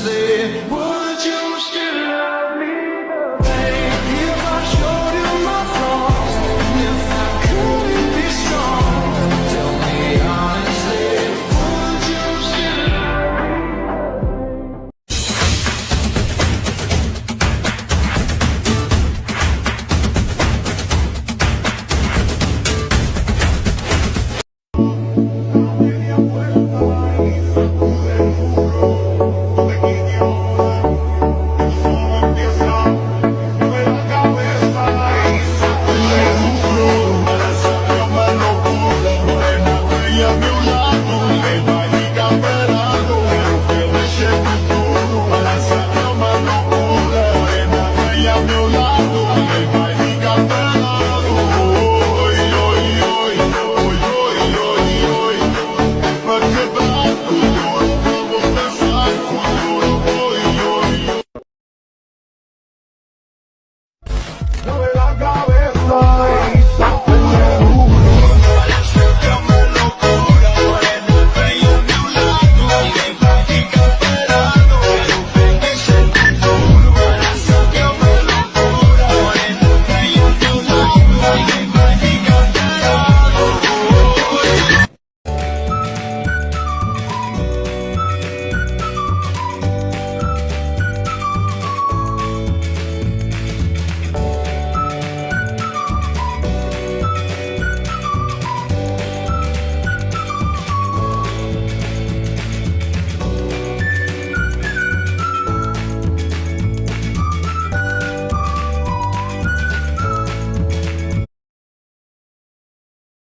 honestly, would you still love me the same if I showed you my flaws? And if I couldn't be strong, tell me honestly, would you still love me? A mi lado,